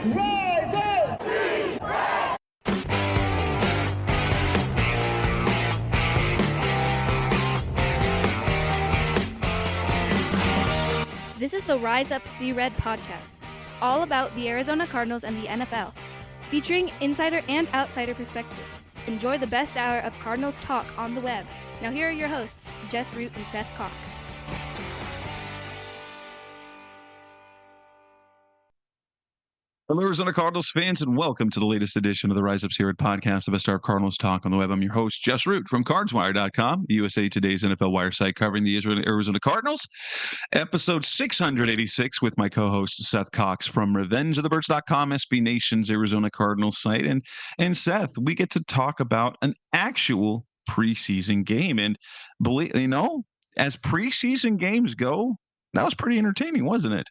Rise up! This is the Rise Up See Red podcast, all about the Arizona Cardinals and the NFL, featuring insider and outsider perspectives. Enjoy the best hour of Cardinals talk on the web. Now here are your hosts, Jess Root and Seth Cox. Hello, Arizona Cardinals fans, and welcome to the latest edition of the Rise Up See Red podcast, the best hour of Cardinals talk on the web. I'm your host, Jess Root from CardsWire.com, USA Today's NFL Wire site covering the Arizona Cardinals. Episode 686 with my co-host, Seth Cox from RevengeOfTheBirds.com, SB Nation's Arizona Cardinals site. And Seth, we get to talk about an actual preseason game. And believe as preseason games go, that was pretty entertaining, wasn't it?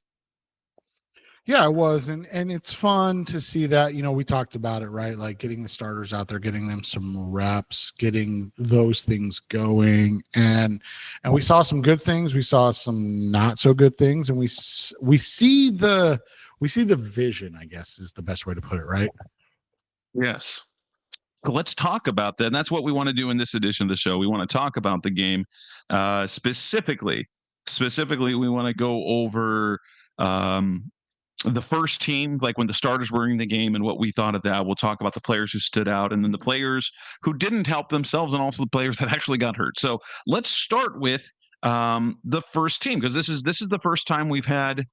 Yeah, it was. And it's fun to see that, we talked about it, right? Like getting the starters out there, getting them some reps, getting those things going. And we saw some good things. We saw some not so good things. And we see the vision, I guess, is the best way to put it, right? Yes. So let's talk about that. And that's what we want to do in this edition of the show. We want to talk about the game. Specifically, we want to go over the first team, like when the starters were in the game and what we thought of that. We'll talk about the players who stood out and then the players who didn't help themselves and also the players that actually got hurt. So let's start with the first team, because this is the first time we've had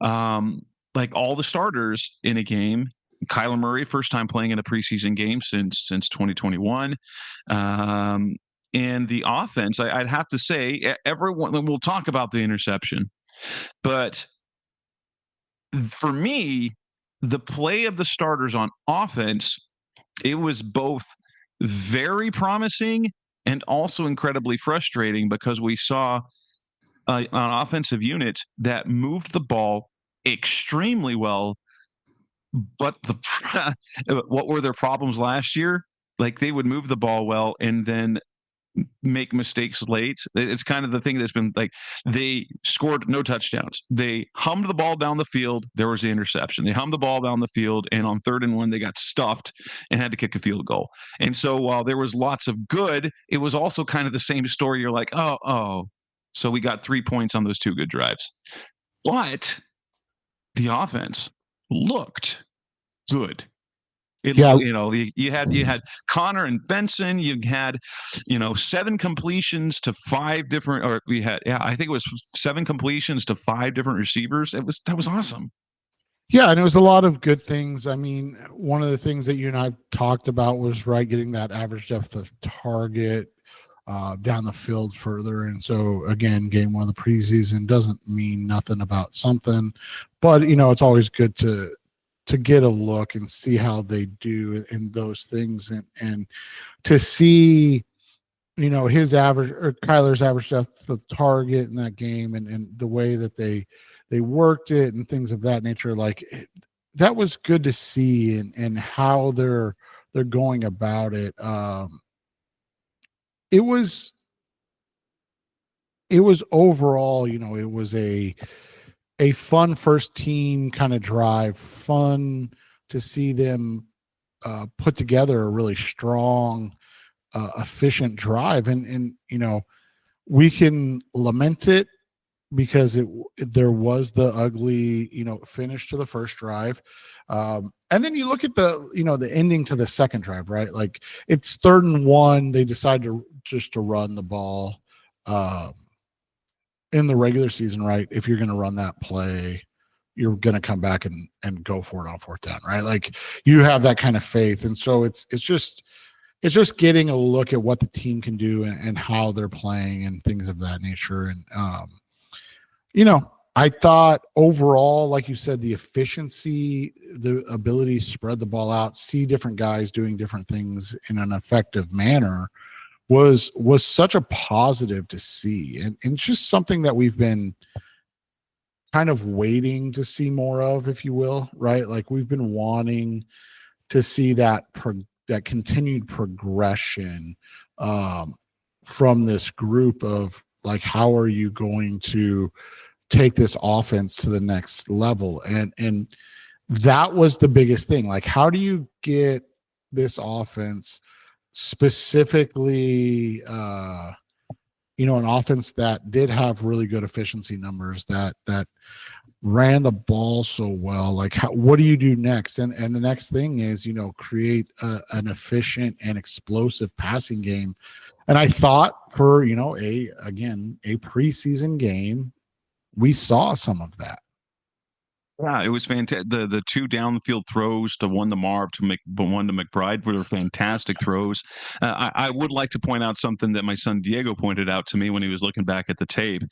like all the starters in a game. Kyler Murray, first time playing in a preseason game since 2021. And the offense, I'd have to say, everyone, we'll talk about the interception, but for me, the play of the starters on offense, it was both very promising and also incredibly frustrating, because we saw an offensive unit that moved the ball extremely well. But what were their problems last year? Like, they would move the ball well and then make mistakes late. It's kind of the thing that's been like, they scored no touchdowns. They hummed the ball down the field. There was the interception. They hummed the ball down the field, and on 3rd and 1, they got stuffed and had to kick a field goal. And so while there was lots of good, it was also kind of the same story. You're like, oh, so we got 3 points on those 2 good drives. But the offense looked good. You had Connor and Benson. You had, 7 completions to 5 different, or we had, I think it was 7 completions to 5 different receivers. That was awesome. Yeah, and it was a lot of good things. I mean, one of the things that you and I talked about was, right, getting that average depth of target down the field further. And so, again, game 1 of the preseason doesn't mean nothing about something, but, it's always good to get a look and see how they do in those things, and to see, his average, or Kyler's average depth of target in that game, and the way that they worked it and things of that nature. Like, that was good to see, and how they're going about it. It was overall, it was a fun first team kind of drive, fun to see them put together a really strong, efficient drive. And we can lament it because there was the ugly, finish to the first drive. And then you look at the ending to the second drive, right? Like, it's 3rd and 1. They decide to run the ball. In the regular season, right, if you're going to run that play, you're going to come back and go for it on 4th down, right? Like, you have that kind of faith. And so it's just getting a look at what the team can do and how they're playing and things of that nature. And, I thought overall, like you said, the efficiency, the ability to spread the ball out, see different guys doing different things in an effective manner was such a positive to see. And it's just something that we've been kind of waiting to see more of, if you will, right? Like, we've been wanting to see that continued progression from this group of, like, how are you going to take this offense to the next level? And that was the biggest thing. Like, how do you get this offense specifically, an offense that did have really good efficiency numbers, that ran the ball so well? Like, what do you do next? And the next thing is, create an efficient and explosive passing game. And I thought for, a preseason game, we saw some of that. Yeah, it was fantastic. The two downfield throws, to one to Marv, one to McBride, were fantastic throws. I would like to point out something that my son Diego pointed out to me when he was looking back at the tape.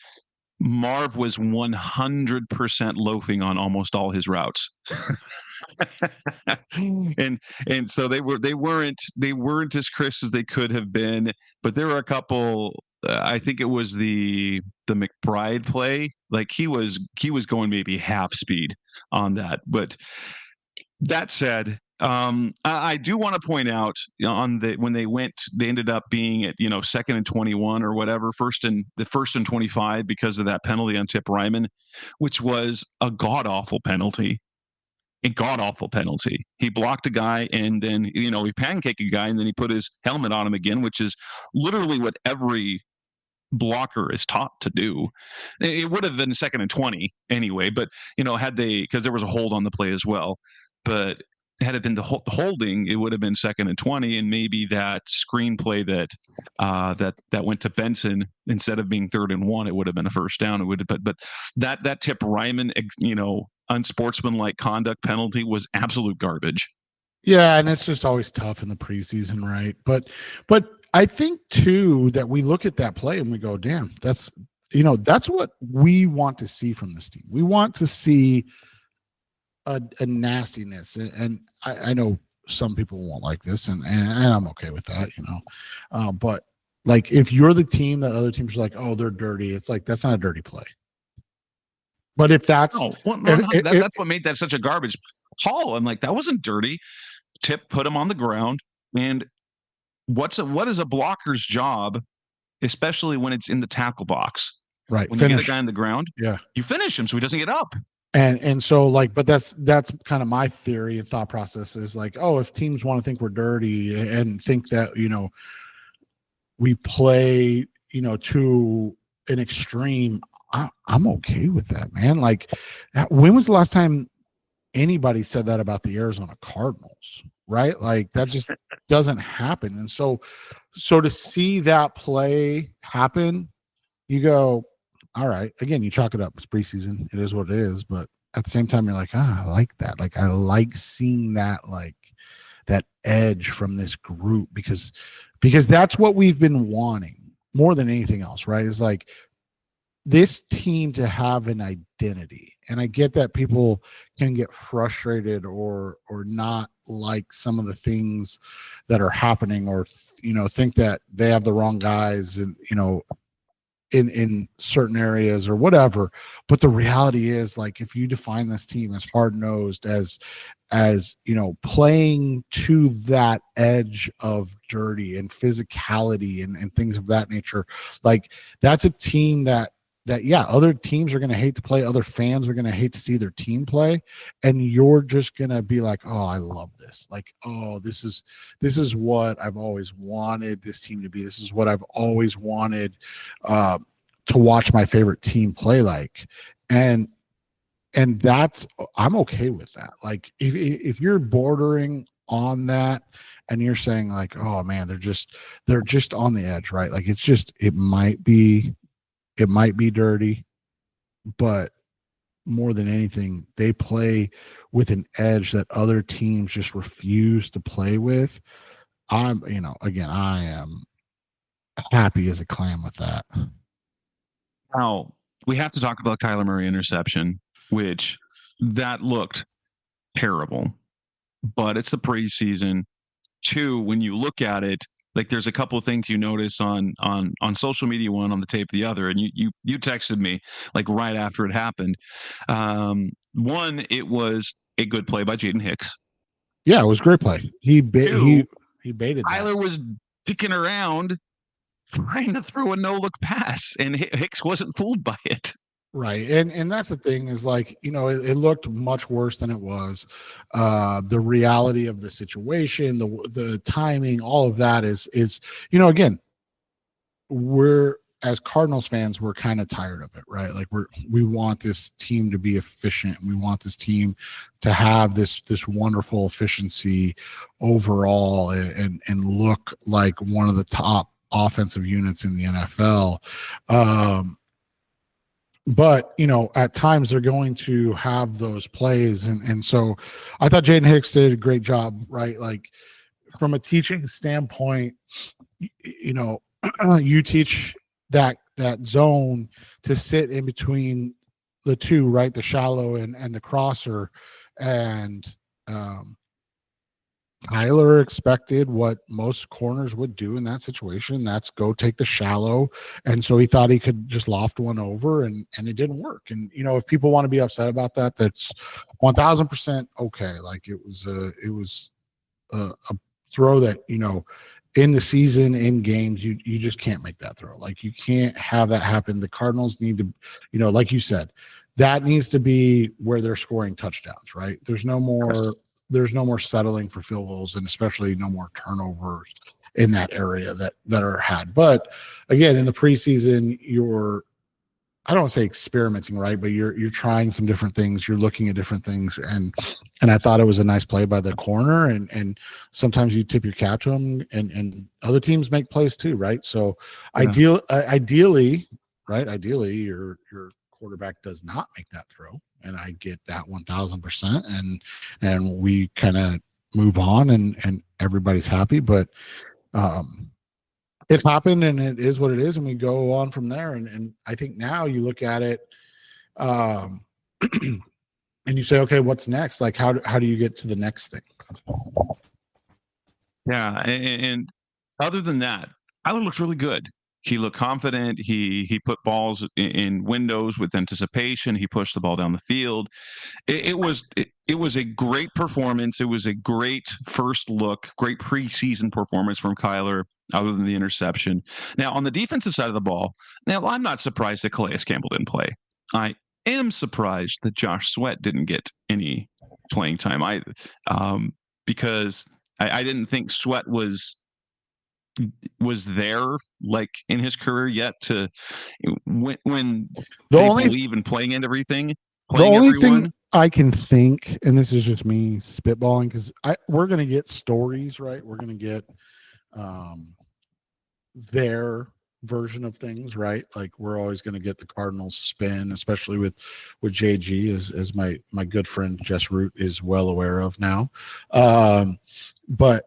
Marv was 100% loafing on almost all his routes. and so they weren't as crisp as they could have been, but there were a couple. I think it was the McBride play. Like he was going maybe half speed on that. But that said, I do want to point out when they ended up being at 2nd and 21 or whatever, first and 25 because of that penalty on Tip Ryman, which was a god awful penalty. A god awful penalty. He blocked a guy and then he pancaked a guy and then he put his helmet on him again, which is literally what every blocker is taught to do. It would have been 2nd and 20 anyway, but because there was a hold on the play as well, but had it been the holding, it would have been 2nd and 20, and maybe that screenplay that went to Benson instead of being 3rd and 1, it would have been a first down. It would have, but that Tip Ryman, unsportsmanlike conduct penalty was absolute garbage. Yeah, and it's just always tough in the preseason, right? But I think too that we look at that play and we go, damn, that's what we want to see from this team. We want to see a nastiness, and I know some people won't like this, and I'm okay with that, but like if you're the team that other teams are like, oh, they're dirty, it's like that's not a dirty play. But if that's that's what made that such a garbage call. I'm like, that wasn't dirty. Tip put him on the ground, and what is a blocker's job, especially when it's in the tackle box? Right. When you get a guy on the ground, yeah, you finish him so he doesn't get up. And so like, but that's kind of my theory and thought process is like, oh, if teams want to think we're dirty and think that, we play, to an extreme, I'm okay with that, man. Like, when was the last time anybody said that about the Arizona Cardinals, right? Like that just doesn't happen. And so to see that play happen, you go, all right, again, you chalk it up. It's preseason. It is what it is. But at the same time, you're like, I like that. Like, I like seeing that, like that edge from this group because that's what we've been wanting more than anything else, right? Is like this team to have an identity. And I get that people can get frustrated or not like some of the things that are happening, or think that they have the wrong guys and in certain areas or whatever. But the reality is, like, if you define this team as hard-nosed, as playing to that edge of dirty and physicality and things of that nature, like that's a team that other teams are going to hate to play, other fans are going to hate to see their team play, and you're just going to be like, oh, I love this. Like, oh, this is what I've always wanted this team to be. This is what I've always wanted to watch my favorite team play like. And that's, I'm okay with that. Like if you're bordering on that and you're saying like, oh man, they're just on the edge, right? Like it might be dirty, but more than anything, they play with an edge that other teams just refuse to play with. I am happy as a clam with that. Now, we have to talk about the Kyler Murray interception, which that looked terrible, but it's the preseason. Two, when you look at it, like there's a couple of things you notice on social media, one on the tape, the other, and you texted me like right after it happened. One, it was a good play by Jaden Hicks. Yeah, it was a great play. He baited that. Tyler was dicking around trying to throw a no-look pass, and Hicks wasn't fooled by it. Right. And that's the thing is like, it looked much worse than it was. The reality of the situation, the timing, all of that is, again, we're as Cardinals fans, we're kind of tired of it, right? Like we want this team to be efficient. We want this team to have this wonderful efficiency overall and look like one of the top offensive units in the NFL. But at times they're going to have those plays, and so I thought Jaden Hicks did a great job, right? Like from a teaching standpoint, you teach that zone to sit in between the two, right? The shallow and the crosser, and Tyler expected what most corners would do in that situation. That's go take the shallow. And so he thought he could just loft one over, and it didn't work. And, if people want to be upset about that, that's 1000% okay. Like it was a throw that, in the season, in games, you just can't make that throw. Like you can't have that happen. The Cardinals need to, like you said, that needs to be where they're scoring touchdowns, right? There's no more settling for field goals, and especially no more turnovers in that area that are had. But again, in the preseason, I don't want to say experimenting, right? But you're trying some different things. You're looking at different things, and I thought it was a nice play by the corner. And sometimes you tip your cap to them, and other teams make plays too, right? So ideally, your quarterback does not make that throw, and I get that 1000%, and we kind of move on, and everybody's happy. But it happened, and it is what it is, and we go on from there. And I think now you look at it, and you say, okay, what's next? Like, how do you get to the next thing? Yeah, and other than that, Tyler looks really good. He looked confident. He put balls in windows with anticipation. He pushed the ball down the field. It was a great performance. It was a great first look, great preseason performance from Kyler, other than the interception. Now, on the defensive side of the ball, I'm not surprised that Calais Campbell didn't play. I am surprised that Josh Sweat didn't get any playing time. Because I didn't think Sweat was there like in his career yet to when they believe in playing in everything. The only thing I can think, and this is just me spitballing, because we're going to get stories, right? We're going to get their version of things, right? Like we're always going to get the Cardinals spin, especially with JG, as my good friend Jess Root is well aware of now. But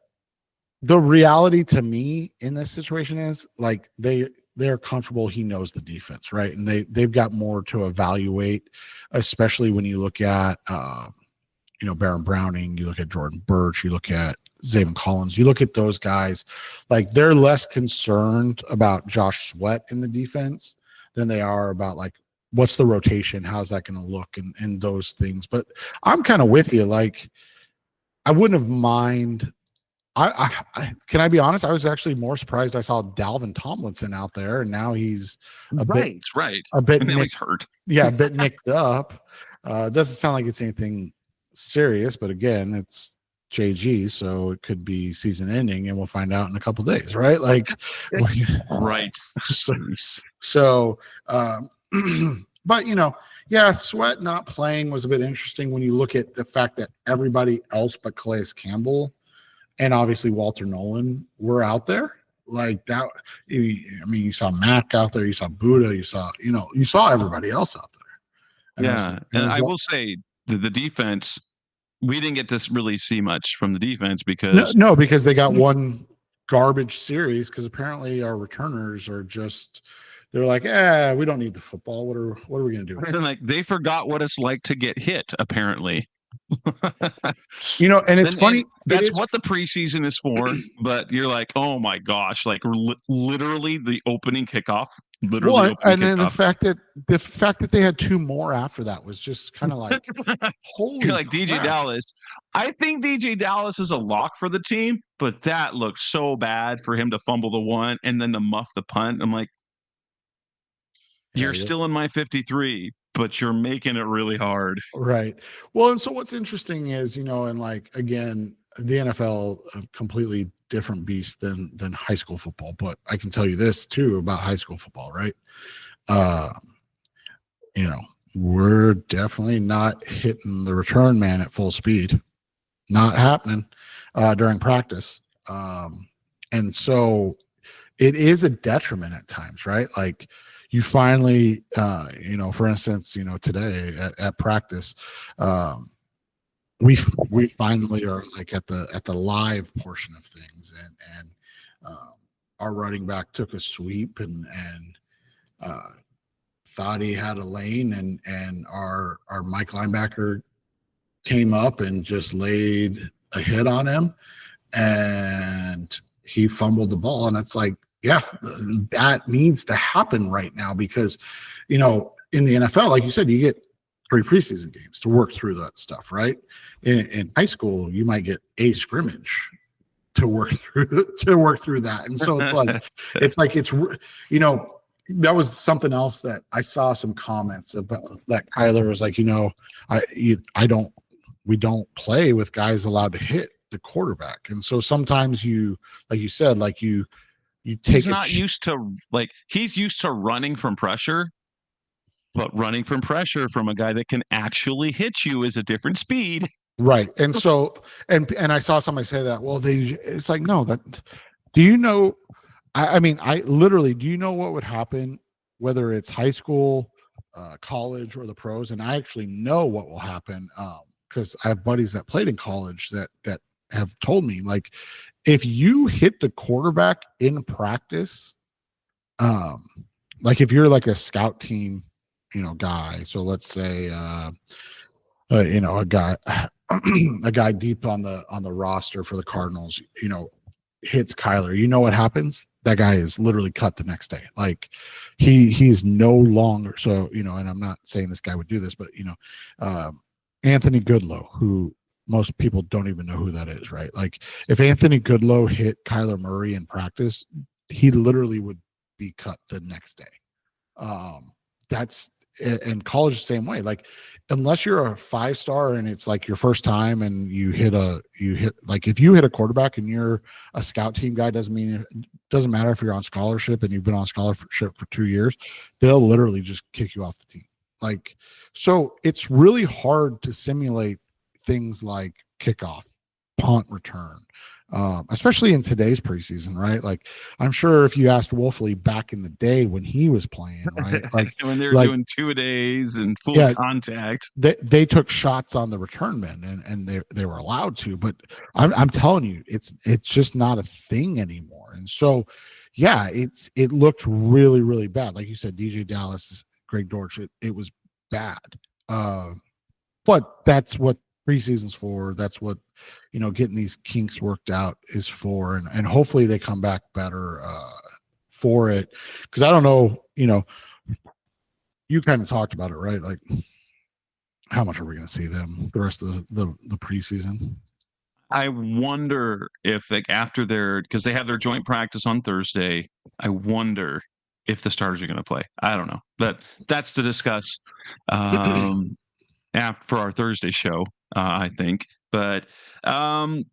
the reality to me in this situation is like they're comfortable. He knows the defense, right? And they've got more to evaluate, especially when you look at Baron Browning, you look at Jordan Birch, you look at Zaven Collins, you look at those guys, like they're less concerned about Josh Sweat in the defense than they are about like what's the rotation, how's that going to look, and those things. But I'm kind of with you. Like I wouldn't have mind. Can I be honest? I was actually more surprised I saw Dalvin Tomlinson out there, and now he's a bit and now he's hurt. Yeah, a bit nicked up. It doesn't sound like it's anything serious, but again, it's JG, so it could be season ending, and we'll find out in a couple of days, right? Like, right. So, but yeah, Sweat not playing was a bit interesting when you look at the fact that everybody else but Calais Campbell and obviously Walter Nolan were out there like that. I mean, you saw Mac out there, you saw Buddha, you saw everybody else out there. And I will say the defense, we didn't get to really see much from the defense because because they got one garbage series, because apparently our returners are just, they're like, we don't need the football. What are we going to do? And like they forgot what it's like to get hit, apparently. And it's funny. That's what the preseason is for. But you're like, oh my gosh, like literally the opening kickoff. And then the fact that they had two more after that was just kind of like, holy, like crap. DJ Dallas. I think DJ Dallas is a lock for the team, but that looked so bad for him to fumble the one and then to muff the punt. I'm like, You're still in my 53, but you're making it really hard. Right. Well, and so what's interesting is, and like, again, the NFL, a completely different beast than high school football. But I can tell you this too about high school football, right? We're definitely not hitting the return man at full speed. Not happening during practice. And so it is a detriment at times, right? Like, you finally, for instance, today at practice, we finally are like at the live portion of things, and our running back took a sweep and thought he had a lane, and our Mike linebacker came up and just laid a hit on him, and he fumbled the ball. And it's like, yeah, that needs to happen right now, because, in the NFL, like you said, you get 3 preseason games to work through that stuff, right? In high school, you might get a scrimmage to work through that. And so it's that was something else that I saw some comments about, that Kyler was like, we don't play with guys allowed to hit the quarterback. And so sometimes you, like you said, like you take he's not used to, like, he's used to running from pressure, but running from pressure from a guy that can actually hit you is a different speed. Right. And so, and I saw somebody say that, well, it's like, no, do you know, I mean, I literally, do you know what would happen, whether it's high school, college, or the pros? And I actually know what will happen, because I have buddies that played in college that have told me, like, if you hit the quarterback in practice, like if you're like a scout team, guy, so let's say, a guy deep on the roster for the Cardinals, hits Kyler, what happens? That guy is literally cut the next day. Like, he's no longer, so, and I'm not saying this guy would do this, but, Anthony Goodlow, who most people don't even know who that is, right? Like, if Anthony Goodlow hit Kyler Murray in practice, he literally would be cut the next day. That's in college the same way. Like, unless you're a 5-star and it's like your first time and you hit like, if you hit a quarterback and you're a scout team guy, doesn't matter if you're on scholarship and you've been on scholarship for 2 years, they'll literally just kick you off the team. Like, so it's really hard to simulate things like kickoff, punt return, especially in today's preseason, right? Like, I'm sure if you asked Wolfley back in the day when he was playing, right, like when they were doing 2-a-days and full contact, they took shots on the return men, and they were allowed to. But I'm telling you, it's just not a thing anymore. And so, yeah, it looked really, really bad. Like you said, DJ Dallas, Greg Dortch, it was bad. But that's what preseason's for. That's what, getting these kinks worked out is for, and hopefully they come back better for it. Because I don't know, you kind of talked about it, right? Like, how much are we going to see them the rest of the preseason? I wonder if, like, after because they have their joint practice on Thursday, I wonder if the starters are going to play. I don't know, but that's to discuss for our Thursday show, I think. But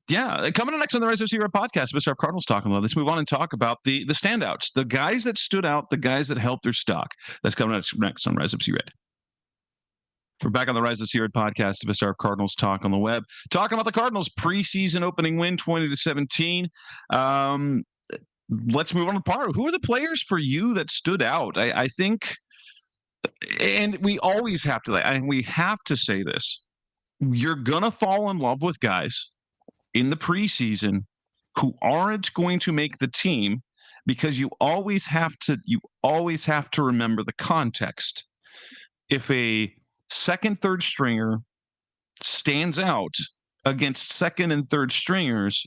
yeah, coming up next on the Rise of Red podcast, Mr. Cardinals talking about. Let's move on and talk about the standouts, the guys that stood out, the guys that helped their stock. That's coming up next on Rise of Red. We're back on the Rise of Red podcast, Mr. Cardinals talk on the web, talking about the Cardinals preseason opening win, 20-17. Let's move on to part. Who are the players for you that stood out? I think, and we always have to, and we have to say this, you're going to fall in love with guys in the preseason who aren't going to make the team, because you always have to remember the context. If a second, third stringer stands out against second and third stringers,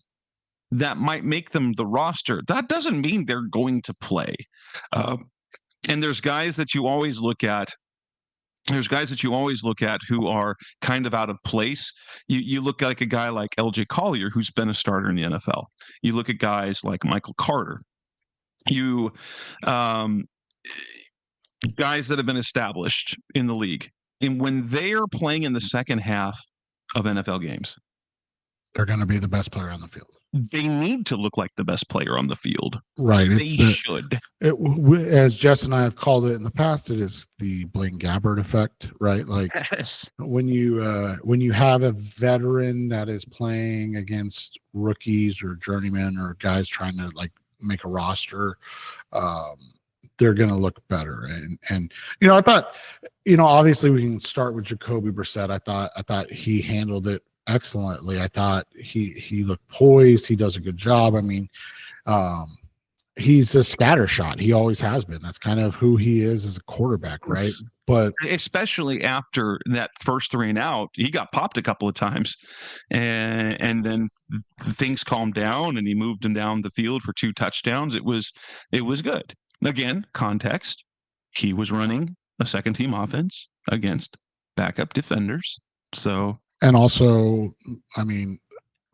that might make them the roster. That doesn't mean they're going to play. And there's guys that you always look at. Who are kind of out of place. You look like a guy like LJ Collier, who's been a starter in the NFL. You look at guys like Michael Carter. guys that have been established in the league, and when they are playing in the second half of NFL games, they're going to be the best player on the field. they need to look like the best player on the field. Right. They should. As Jess and I have called it in the past, it is the Blaine Gabbert effect, right? Like Yes. when you have a veteran that is playing against rookies or journeymen or guys trying to like make a roster, they're going to look better. And I thought, obviously we can start with Jacoby Brissett. I thought he handled it excellently. I thought he looked poised. He does a good job. I mean, he's a scatter shot. He always has been. That's kind of who he is as a quarterback, right? But especially after that first 3 and out, he got popped a couple of times, and then things calmed down, and he moved him down the field for 2 touchdowns. It was good. Again, context: he was running a second team offense against backup defenders, so. And also, I mean,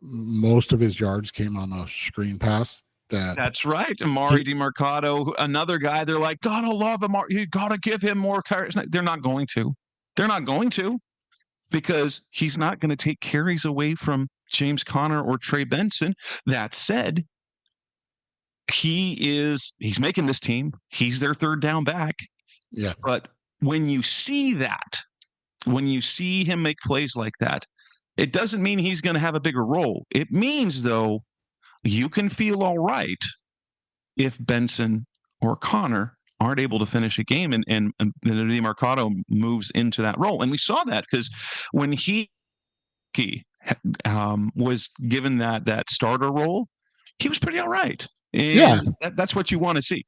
most of his yards came on a screen pass. That's right. Amari DiMercato, another guy. They're like, gotta love him. You gotta give him more carries. They're not going to. They're not going to, because he's not going to take carries away from James Conner or Trey Benson. That said, he's making this team. He's their third down back. Yeah. But when you see that, when you see him make plays like that, it doesn't mean he's going to have a bigger role. It means, though, you can feel all right if Benson or Connor aren't able to finish a game, and DiMercato moves into that role. And we saw that because when he was given that starter role, he was pretty all right. And that's what you want to see.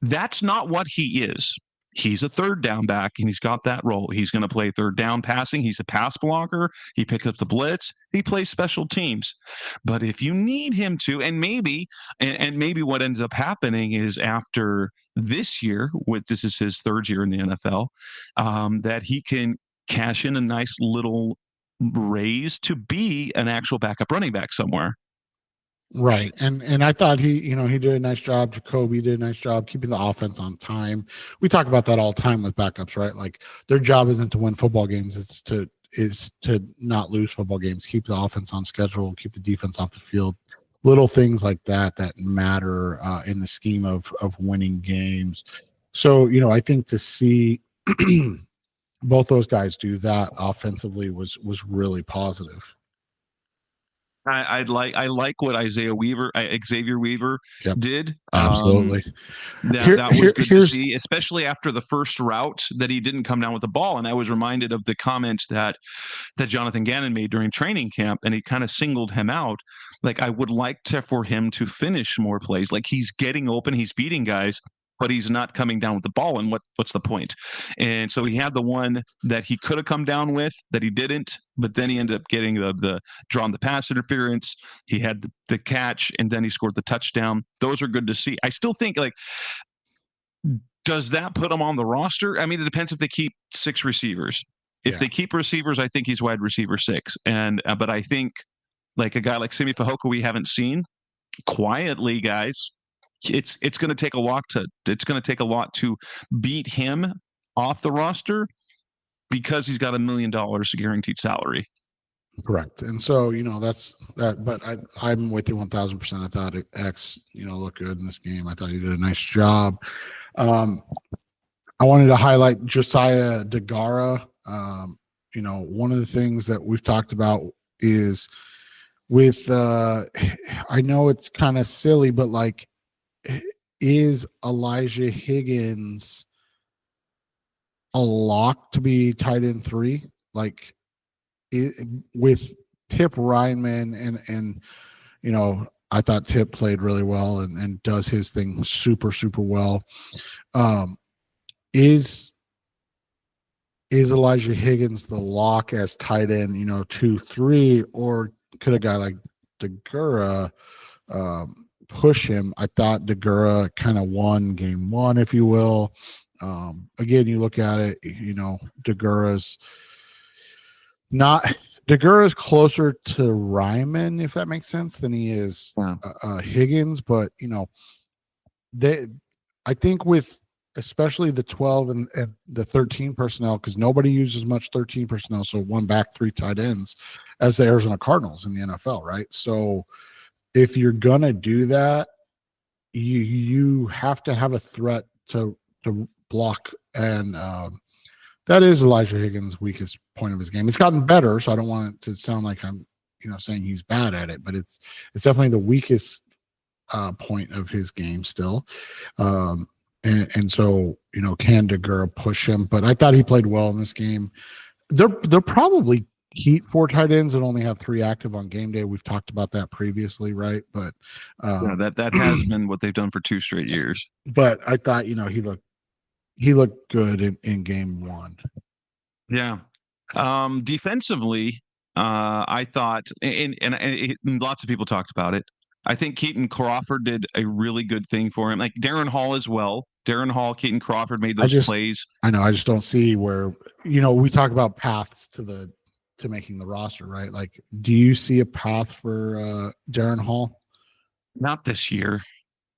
That's not what he is. He's a third down back, and he's got that role. He's going to play third down passing. He's a pass blocker. He picks up the blitz. He plays special teams. But if you need him to, and maybe what ends up happening is after this year, this is his third year in the NFL, that he can cash in a nice little raise to be an actual backup running back somewhere. Right. And I thought he did a nice job. Jacoby did a nice job keeping the offense on time. We talk about that all the time with backups, right? Like their job isn't to win football games. It's to not lose football games, keep the offense on schedule, keep the defense off the field. Little things like that matter in the scheme of winning games. So, I think to see both those guys do that offensively was really positive. I like what Xavier Weaver did. Absolutely. That was good to see, especially after the first route that he didn't come down with the ball. And I was reminded of the comments that Jonathan Gannon made during training camp, and he kind of singled him out. Like, I would like for him to finish more plays. Like, he's getting open, he's beating guys, but he's not coming down with the ball. And what's the point? And so he had the one that he could have come down with that he didn't, but then he ended up getting the drawing the pass interference. He had the catch, and then he scored the touchdown. Those are good to see. I still think, like, does that put him on the roster? I mean, it depends if they keep 6 receivers. If they keep receivers, I think he's wide receiver 6. And but I think like a guy like Simi Fehoko we haven't seen quietly, guys. It's going to take a lot to beat him off the roster because he's got $1 million guaranteed salary. Correct. And so, that's that, but I'm with you 1000%. I thought X, looked good in this game. I thought he did a nice job. I wanted to highlight Josiah DeGara. One of the things that we've talked about is with, I know it's kind of silly, but like, is Elijah Higgins a lock to be tight end 3? Like with Tip Reinman and I thought Tip played really well and does his thing super, super well. Is Elijah Higgins the lock as tight end, 2-3, or could a guy like DeGura push him? I thought DeGura kind of won game 1, if you will. Again, you look at it, DeGura's closer to Ryman, if that makes sense, than he is Higgins. But I think with especially the 12 and the 13 personnel, because nobody uses much 13 personnel. So one back, 3 tight ends as the Arizona Cardinals in the NFL, right? So if you're going to do that, you have to have a threat to block. And that is Elijah Higgins' weakest point of his game. It's gotten better, so I don't want it to sound like I'm, saying he's bad at it, but it's definitely the weakest point of his game still. And so, can Degura push him? But I thought he played well in this game. They're probably keep 4 tight ends and only have 3 active on game day. We've talked about that previously, right? But that has been what they've done for 2 straight years. But I thought, he looked good in game 1. Yeah. Defensively, I thought, and lots of people talked about it, I think Keaton Crawford did a really good thing for him. Like Darren Hall as well. Darren Hall, Keaton Crawford made those plays. I know. I just don't see where, we talk about paths to making the roster, right? Like, do you see a path for Darren Hall? Not this year,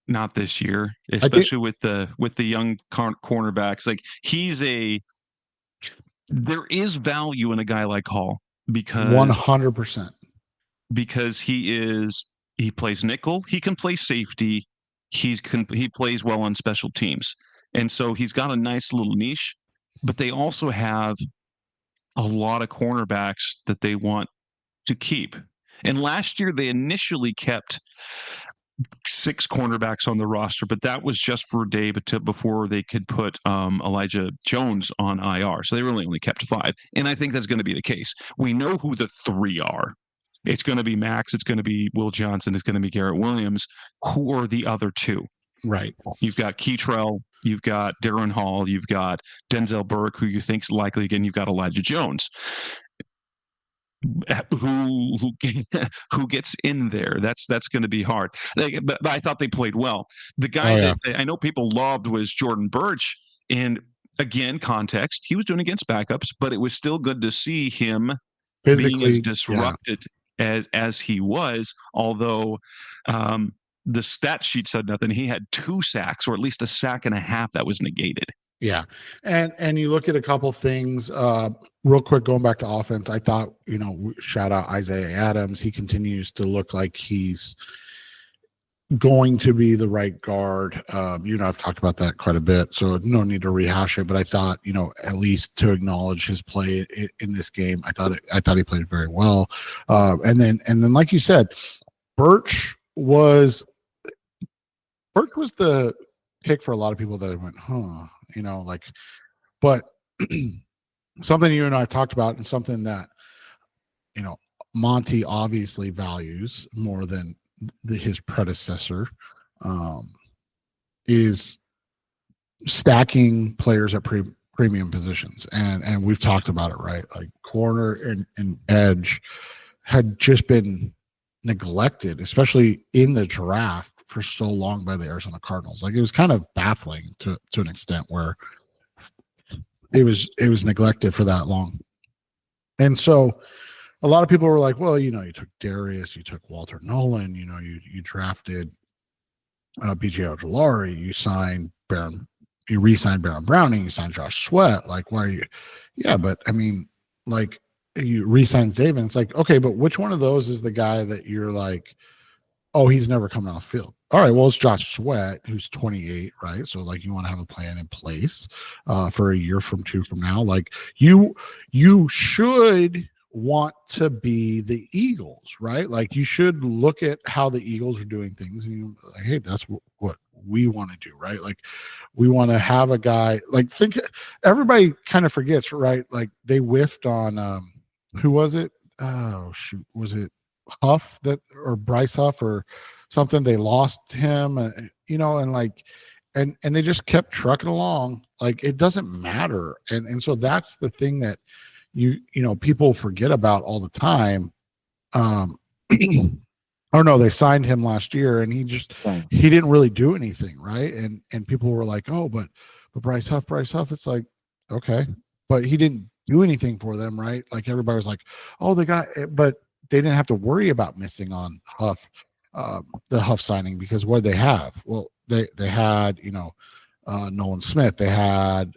especially with the young cornerbacks. Like there is value in a guy like Hall because 100%, because he plays nickel, he can play safety, he plays well on special teams, and so he's got a nice little niche. But they also have a lot of cornerbacks that they want to keep. And last year they initially kept 6 cornerbacks on the roster, but that was just for a day before they could put Elijah Jones on IR. So they really only kept 5. And I think that's going to be the case. We know who the 3 are. It's going to be Max. It's going to be Will Johnson. It's going to be Garrett Williams. Who are the other 2? Right. You've got Keitrell. You've got Darren Hall. You've got Denzel Burke, who you think's likely. Again, you've got Elijah Jones. Who gets in there? That's going to be hard. But I thought they played well. The guy that I know people loved was Jordan Birch, and again, context, he was doing against backups, but it was still good to see him being as disrupted as he was. Although the stat sheet said nothing, he had 2 sacks, or at least a sack and a half that was negated. Yeah. And you look at a couple things real quick, going back to offense. I thought, shout out Isaiah Adams. He continues to look like he's going to be the right guard. I've talked about that quite a bit, so no need to rehash it, but I thought, at least to acknowledge his play in this game, I thought he played very well. And then like you said, Birch was the pick for a lot of people that went, but something you and I have talked about, and something that, Monty obviously values more than his predecessor, is stacking players at premium positions. And we've talked about it, right? Like corner and edge had just been neglected, especially in the draft, for so long by the Arizona Cardinals. Like, it was kind of baffling to an extent where it was neglected for that long. And so a lot of people were like, well, you took Darius, you took Walter Nolan, you drafted BJ Ojolari, you re-signed Baron Browning, you signed Josh Sweat. Like, why are you? Yeah, but I mean, like, you re-signed Zaven. It's like, okay, but which one of those is the guy that you're like, oh, he's never coming off the field? All right, well, it's Josh Sweat, who's 28, right? So, like, you want to have a plan in place for a year from 2 from now. Like, you should want to be the Eagles, right? Like, you should look at how the Eagles are doing things, and you're like, hey, that's what we want to do, right? Like, we want to have a guy, like, everybody kind of forgets, right? Like, they whiffed on who was it? Oh, shoot, was it Huff or Bryce Huff or something? They lost him, and they just kept trucking along. Like, it doesn't matter. And so that's the thing that people forget about all the time. Or no, they signed him last year and he didn't really do anything, right? And people were like, oh, but Bryce Huff. It's like, okay, but he didn't do anything for them, right? Like, everybody was like, oh, but they didn't have to worry about missing on Huff, the Huff signing, because what did they have? Well, they had, Nolan Smith. They had,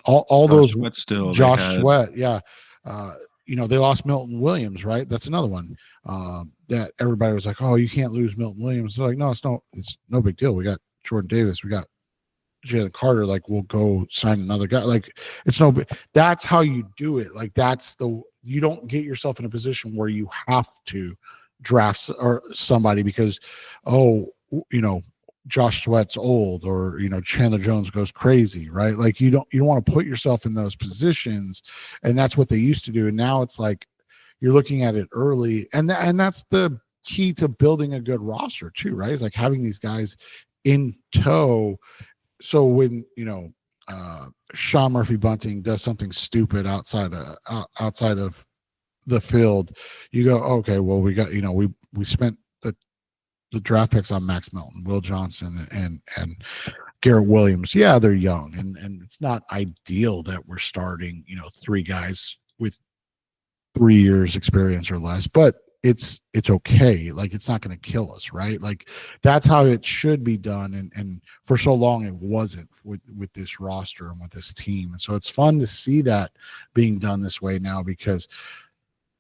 all those Sweat still. Josh Sweat. Yeah. They lost Milton Williams, right? That's another one that everybody was like, oh, you can't lose Milton Williams. They're like, no, it's no big deal. We got Jordan Davis. We got Jalen Carter. Like, we'll go sign another guy. Like, that's how you do it. Like, you don't get yourself in a position where you have to draft or somebody because, Josh Sweat's old, or Chandler Jones goes crazy, right? Like, you don't want to put yourself in those positions, and that's what they used to do. And now it's like you're looking at it early, and that's the key to building a good roster too, right? It's like having these guys in tow. So when Sean Murphy Bunting does something stupid outside of the field, you go, okay, well, we got we spent the draft picks on Max Melton, Will Johnson, and Garrett Williams. Yeah, they're young, and it's not ideal that we're starting 3 guys with 3 years experience or less, but it's okay. Like, it's not going to kill us, right? Like, that's how it should be done, and for so long it wasn't with this roster and with this team. And so it's fun to see that being done this way now, because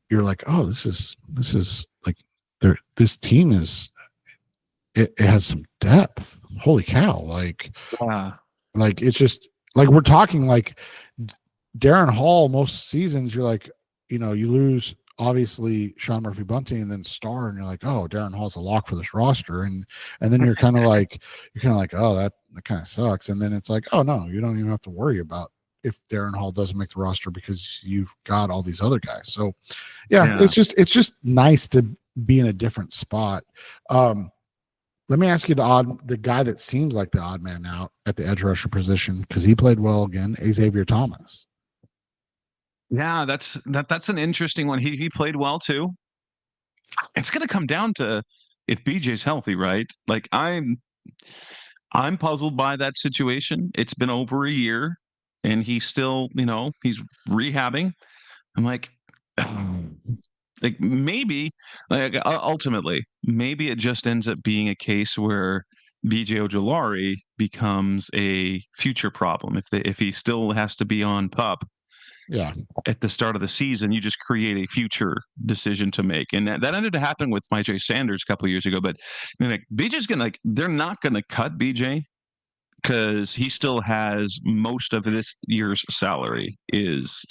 you're like, oh, this is like, this team is, it has some depth. Holy cow. Like, like, it's just like, we're talking like Darren Hall. Most seasons you're like, you lose obviously Sean Murphy Bunting and then Starr, and you're like, oh, Darren Hall's a lock for this roster. And then you're kind of like, oh, that kind of sucks. And then it's like, oh no, you don't even have to worry about if Darren Hall doesn't make the roster, because you've got all these other guys. So yeah. it's just nice to be in a different spot. Let me ask you the guy that seems like the odd man out at the edge rusher position, because he played well again, Xavier Thomas. Yeah, that's an interesting one. He played well too. It's going to come down to if BJ's healthy, right? Like, I'm puzzled by that situation. It's been over a year, and he's still, he's rehabbing. I'm like, like, maybe, like, ultimately, maybe it just ends up being a case where BJ Ojulari becomes a future problem. If he still has to be on PUP, at the start of the season, you just create a future decision to make. And that ended to happen with Myjai Sanders a couple of years ago. But BJ's gonna, they're not gonna cut BJ, because he still has most of this year's salary is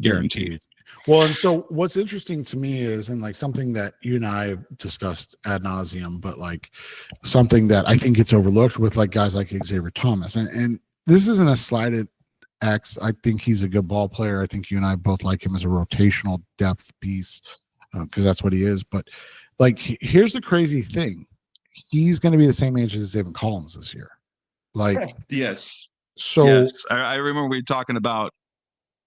guaranteed. Well, and so what's interesting to me is, and like something that you and I have discussed ad nauseum, but like something that I think gets overlooked with like guys like Xavier Thomas, and this isn't a slighted X. I think he's a good ball player. I think you and I both like him as a rotational depth piece, because that's what he is. But like, here's the crazy thing: he's going to be the same age as Zayvon Collins this year. Like, yes. So yes. I remember we were talking about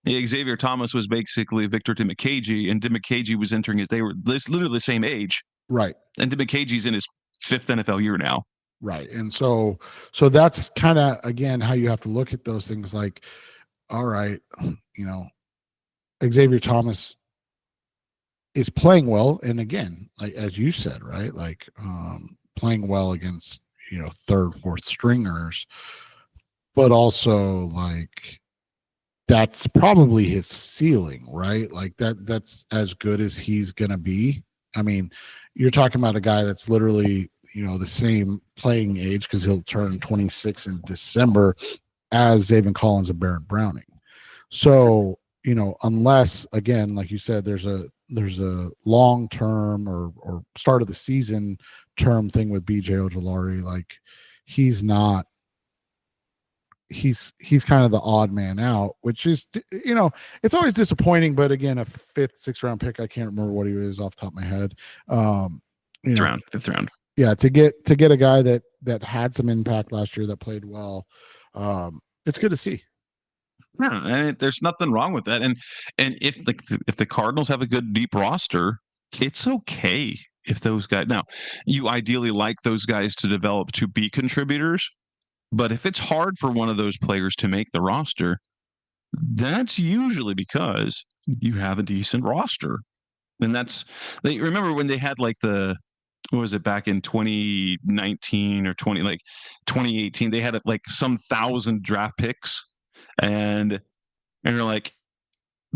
Xavier Thomas was basically Victor Dimukeje, and Dimukeje was entering they were literally the same age. Right. And Dimukeje's in his 5th NFL year now. Right. And so that's kind of, again, how you have to look at those things. Like, all right, Xavier Thomas is playing well. And again, like, as you said, right, like, playing well against, 3rd, 4th stringers, but also like, that's probably his ceiling, right? Like, that's as good as he's going to be. I mean, you're talking about a guy that's literally, the same playing age, because he'll turn 26 in December, as Zayvon Collins and Barrett Browning. So, unless, again, like you said, there's a long term or start of the season term thing with BJ Ojulari, like, he's kind of the odd man out, which is, it's always disappointing. But again, a 5th, 6th round pick, I can't remember what he was off the top of my head. 5th round. Yeah, to get a guy that had some impact last year, that played well, it's good to see. Yeah, and there's nothing wrong with that. And if the Cardinals have a good deep roster, it's okay if those guys. Now, you ideally like those guys to develop to be contributors, but if it's hard for one of those players to make the roster, that's usually because you have a decent roster. And remember when they had like the what was it, back in 2019 or 2018, they had like some 1,000 draft picks, and you're like,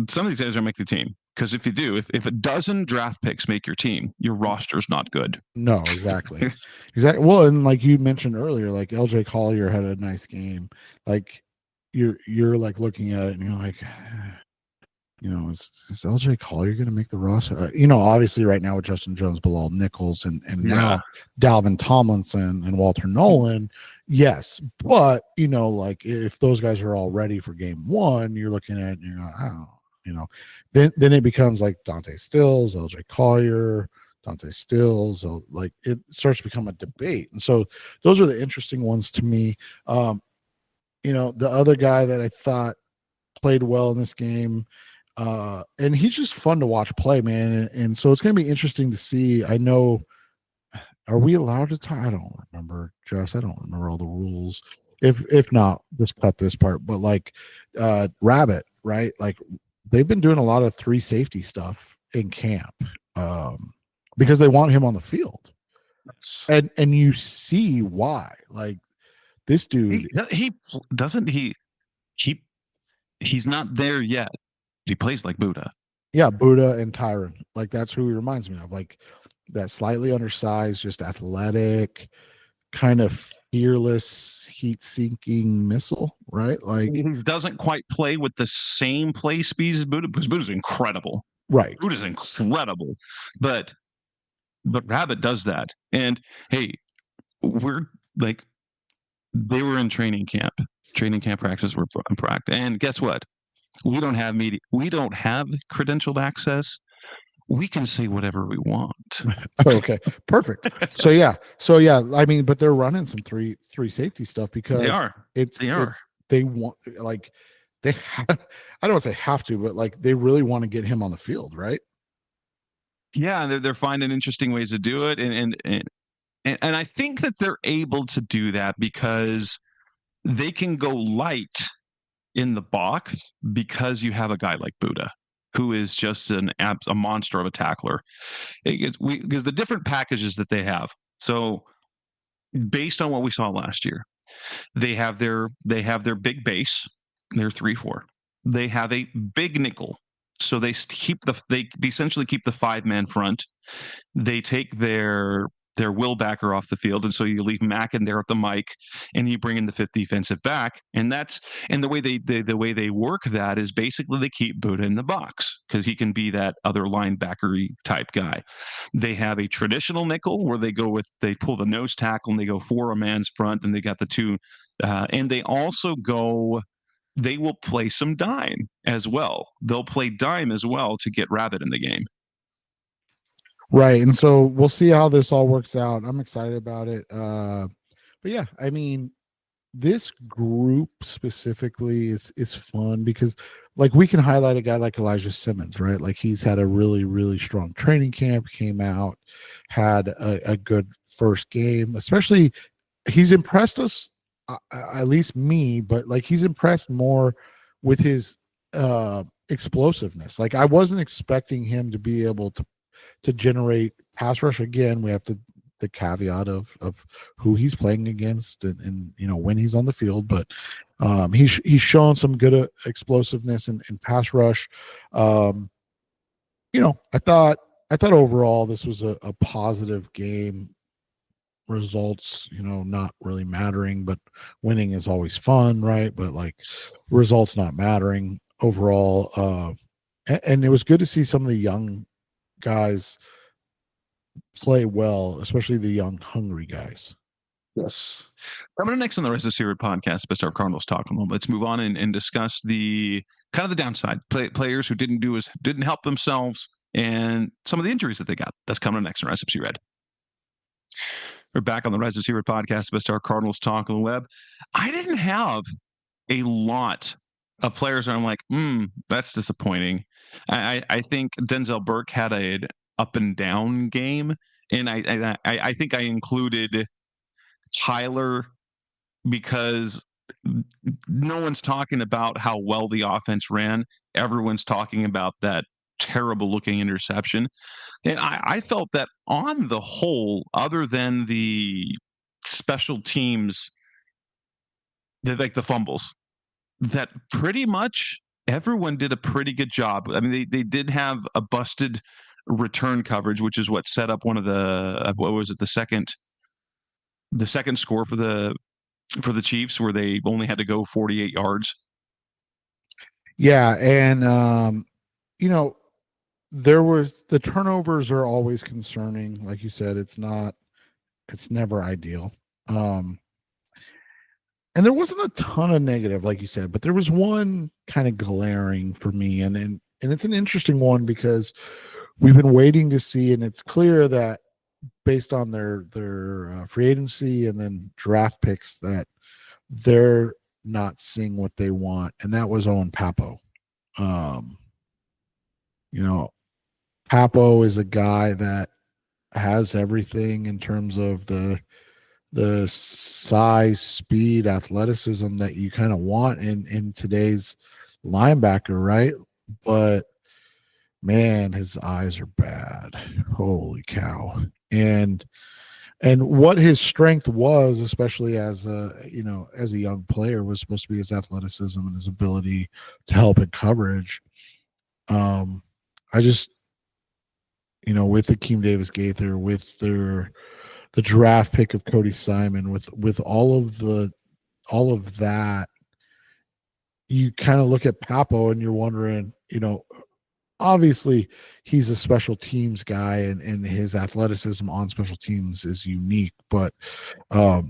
some of these guys are make the team. Because if you do, if a dozen draft picks make your team, your roster's not good. No, exactly. Exactly. Well, and like you mentioned earlier, like LJ Collier had a nice game. Like you're like looking at it and you're like, is LJ Collier going to make the roster? Obviously right now with Justin Jones, Bilal Nichols, and now Dalvin Tomlinson and Walter Nolan, yes. But like if those guys are all ready for game one, you're looking at, I don't know, then it becomes like Dante Stills, LJ Collier, Dante Stills. So like it starts to become a debate. And so those are the interesting ones to me. The other guy that I thought played well in this game, and he's just fun to watch play, man. And so it's going to be interesting to see. I know, are we allowed to talk? I don't remember, Jess. I don't remember all the rules. If not, just cut this part. But like Rabbit, right? Like they've been doing a lot of 3 safety stuff in camp because they want him on the field. And you see why. Like this dude, he's not there yet. He plays like Buddha. Yeah, Buddha and Tyron. Like that's who he reminds me of. Like that slightly undersized, just athletic, kind of fearless, heat-seeking missile, right? Like he doesn't quite play with the same play speed as Buddha, because Buddha's incredible. Right. Buddha's incredible. But Rabbit does that. And hey, we're like, they were in training camp. Training camp practice were practice. And guess what? We don't have media. We don't have credentialed access. We can say whatever we want. Okay, perfect. So yeah. I mean, but they're running some three safety stuff because they want, like, they have, I don't want to say have to, but like they really want to get him on the field, right? Yeah, they're finding interesting ways to do it, and I think that they're able to do that because they can go light in the box because you have a guy like Buddha, who is just a monster of a tackler. Because the different packages that they have. So based on what we saw last year, they have their big base, their 3-4. They have a big nickel. So they essentially keep the 5-man front. They take their will backer off the field, and so you leave Mack in there at the mic, and you bring in the 5th defensive back, and the way they work that is basically they keep Buddha in the box because he can be that other linebacker-y type guy. They have a traditional nickel where they pull the nose tackle and they go 4 a man's front, and they got the 2, and they also go. They will play some dime as well. They'll play dime as well to get Rabbit in the game. Right. And so we'll see how this all works out. I'm excited about it. But yeah, I mean, this group specifically is fun because like we can highlight a guy like Elijah Simmons, right? Like he's had a really, really strong training camp, came out, had a good first game, especially he's impressed us, at least me, but like he's impressed more with his explosiveness. Like I wasn't expecting him to be able to generate pass rush. Again, we have the caveat of who he's playing against and when he's on the field, but he's shown some good explosiveness and pass rush. I thought overall this was a positive game. Results, not really mattering, but winning is always fun, right? But like results not mattering overall. And it was good to see some of the young guys play well, especially the young, hungry guys. Yes. Coming up next on the Rest of Series podcast, Best Our Cardinals Talk. Let's move on and discuss the kind of the downside players who didn't help themselves and some of the injuries that they got. That's coming up next on Rest of Series. We're back on the Rise of Seaward podcast, Best Our Cardinals Talk on the web. I didn't have a lot of players where I'm like, that's disappointing. I think Denzel Burke had an up and down game, and I think I included Tyler because no one's talking about how well the offense ran. Everyone's talking about that terrible looking interception. And I felt that on the whole, other than the special teams, like the fumbles, that pretty much everyone did a pretty good job. I mean, they did have a busted return coverage, which is what set up one of the what was it, the second score for the Chiefs, where they only had to go 48 yards. Yeah, and there was the turnovers are always concerning. Like you said, it's never ideal. And there wasn't a ton of negative, like you said, but there was one kind of glaring for me, and it's an interesting one because we've been waiting to see, and it's clear that based on their free agency and then draft picks that they're not seeing what they want, and that was Owen Papo. Papo is a guy that has everything in terms of the size, speed, athleticism that you kind of want in today's linebacker, right? But man, his eyes are bad. Holy cow. And what his strength was, especially as a young player, was supposed to be his athleticism and his ability to help in coverage. I just, with Akeem Davis Gaither, with the draft pick of Cody Simon, with all of that, you kind of look at Papo and you're wondering, obviously he's a special teams guy and his athleticism on special teams is unique, but I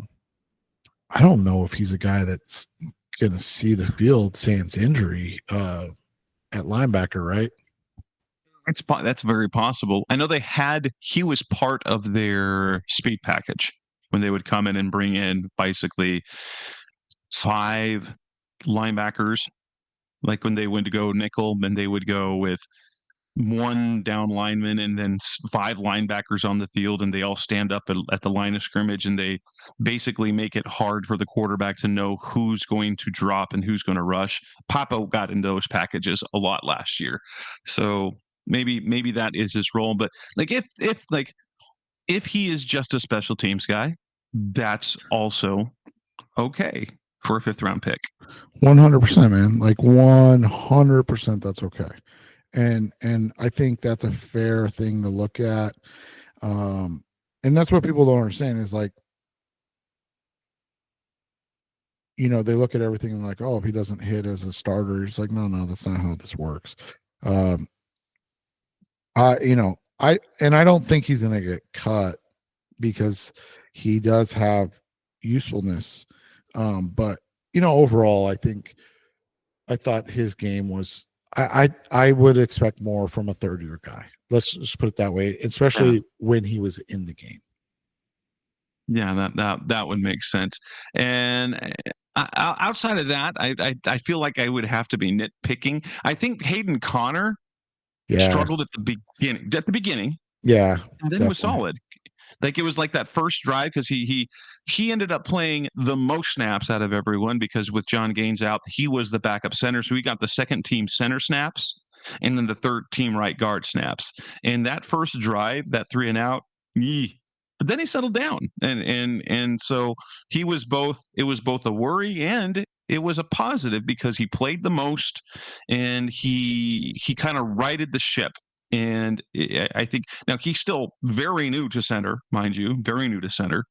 don't know if he's a guy that's going to see the field sans injury at linebacker, right? That's very possible. I know he was part of their speed package when they would come in and bring in basically 5 linebackers. Like when they went to go nickel, and they would go with 1 down lineman and then 5 linebackers on the field, and they all stand up at the line of scrimmage, and they basically make it hard for the quarterback to know who's going to drop and who's going to rush. Papo got in those packages a lot last year. So maybe that is his role. But like if he is just a special teams guy, that's also okay for a 5th round pick. 100%, man. Like 100%, that's okay. And I think that's a fair thing to look at. And that's what people don't understand is like, they look at everything and like, oh, if he doesn't hit as a starter, it's like, no, that's not how this works. I don't think he's going to get cut because he does have usefulness. But overall, I thought his game was, I would expect more from a 3rd-year guy. Let's just put it that way, especially when he was in the game. Yeah, that would make sense. And outside of that, I feel like I would have to be nitpicking. I think Hayden Connor struggled at the beginning. Yeah, and then was solid. Like it was like that first drive because he ended up playing the most snaps out of everyone because with John Gaines out, he was the backup center. So he got the second team center snaps and then the third team right guard snaps. And that first drive, that 3 and out, but then he settled down. And so he was both, it was both a worry and it was a positive because he played the most and he kind of righted the ship. And I think now he's still very new to center, mind you, very new to center.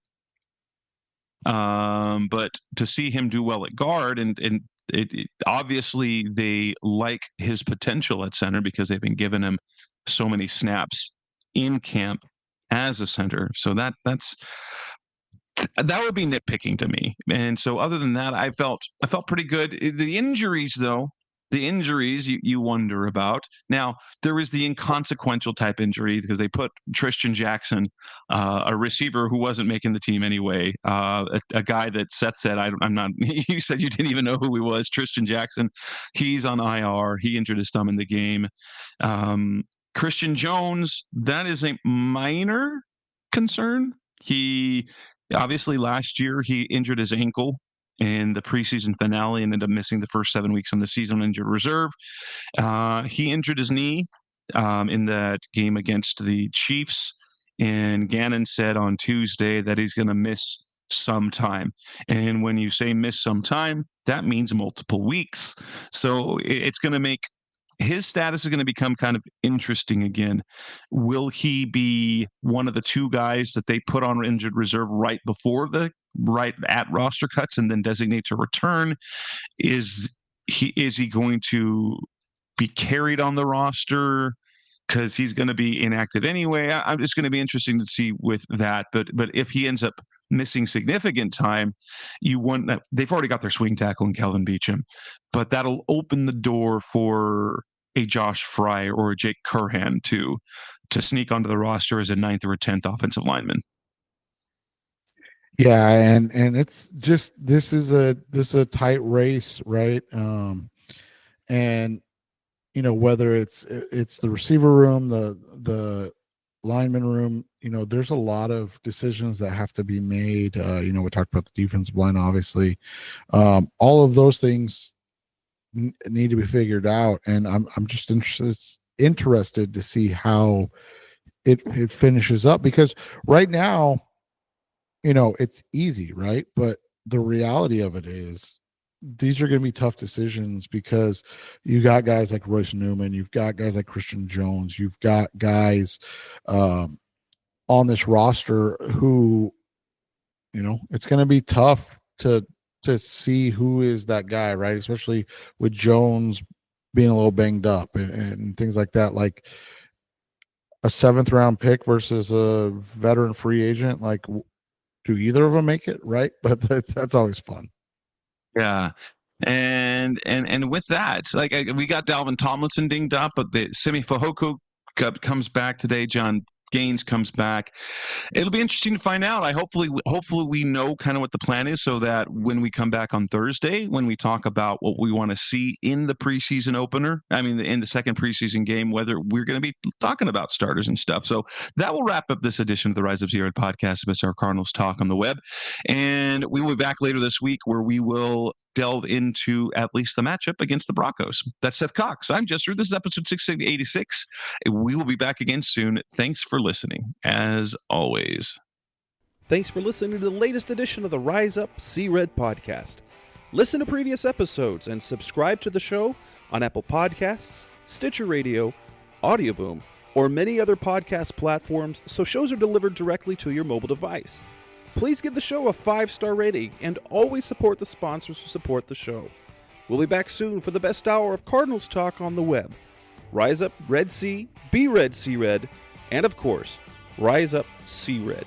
But to see him do well at guard and it obviously they like his potential at center because they've been giving him so many snaps in camp as a center. So that would be nitpicking to me. And so other than that, I felt pretty good. The injuries though, you wonder about. Now, there is the inconsequential type injury because they put Tristan Jackson, a receiver who wasn't making the team anyway, a guy that Seth said, I'm not, you said you didn't even know who he was, Tristan Jackson. He's on IR. He injured his thumb in the game. Christian Jones, that is a minor concern. He obviously last year he injured his ankle in the preseason finale and ended up missing the first 7 weeks on the season injured reserve. He injured his knee in that game against the Chiefs. And Gannon said on Tuesday that he's going to miss some time. And when you say miss some time, that means multiple weeks. So it's going to make his status is going to become kind of interesting again. Will he be one of the two guys that they put on injured reserve right at roster cuts and then designate to return? Is he going to be carried on the roster because he's going to be inactive anyway? I'm just going to be interesting to see with that. But if he ends up missing significant time, you want that they've already got their swing tackle in Kelvin Beachum, but that'll open the door for a Josh Fry or a Jake Curhan to sneak onto the roster as a 9th or a 10th offensive lineman. Yeah, and it's just this is a tight race, right? And whether it's the receiver room, the lineman room, there's a lot of decisions that have to be made. We talked about the defensive line, obviously. All of those things need to be figured out, and I'm just interested to see how it finishes up, because right now, it's easy, right? But the reality of it is these are going to be tough decisions, because you got guys like Royce Newman, you've got guys like Christian Jones, you've got guys on this roster who, it's going to be tough to see who is that guy, right? Especially with Jones being a little banged up and things like that, like a 7th round pick versus a veteran free agent. Like, do either of them make it, right? But that's always fun. Yeah. And with that, we got Dalvin Tomlinson dinged up, but the Simi Fehoko comes back today. John Gaines comes back. It'll be interesting to find out. Hopefully we know kind of what the plan is, so that when we come back on Thursday, when we talk about what we want to see in the preseason opener, in the second preseason game, whether we're going to be talking about starters and stuff. So that will wrap up this edition of the Rise Up C Red podcast, Mr. Cardinals Talk on the web. And we will be back later this week, where we will delve into at least the matchup against the Broncos. That's Seth Cox. I'm Jess Ruth. This is episode 686. We will be back again soon. Thanks for listening, as always. Thanks for listening to the latest edition of the Rise Up C Red podcast. Listen to previous episodes and subscribe to the show on Apple Podcasts, Stitcher Radio, Audioboom, or many other podcast platforms, so shows are delivered directly to your mobile device. Please give the show a 5-star rating and always support the sponsors who support the show. We'll be back soon for the best hour of Cardinals talk on the web. Rise up, Red Sea, be Red, Sea Red, and of course, Rise Up, Sea Red.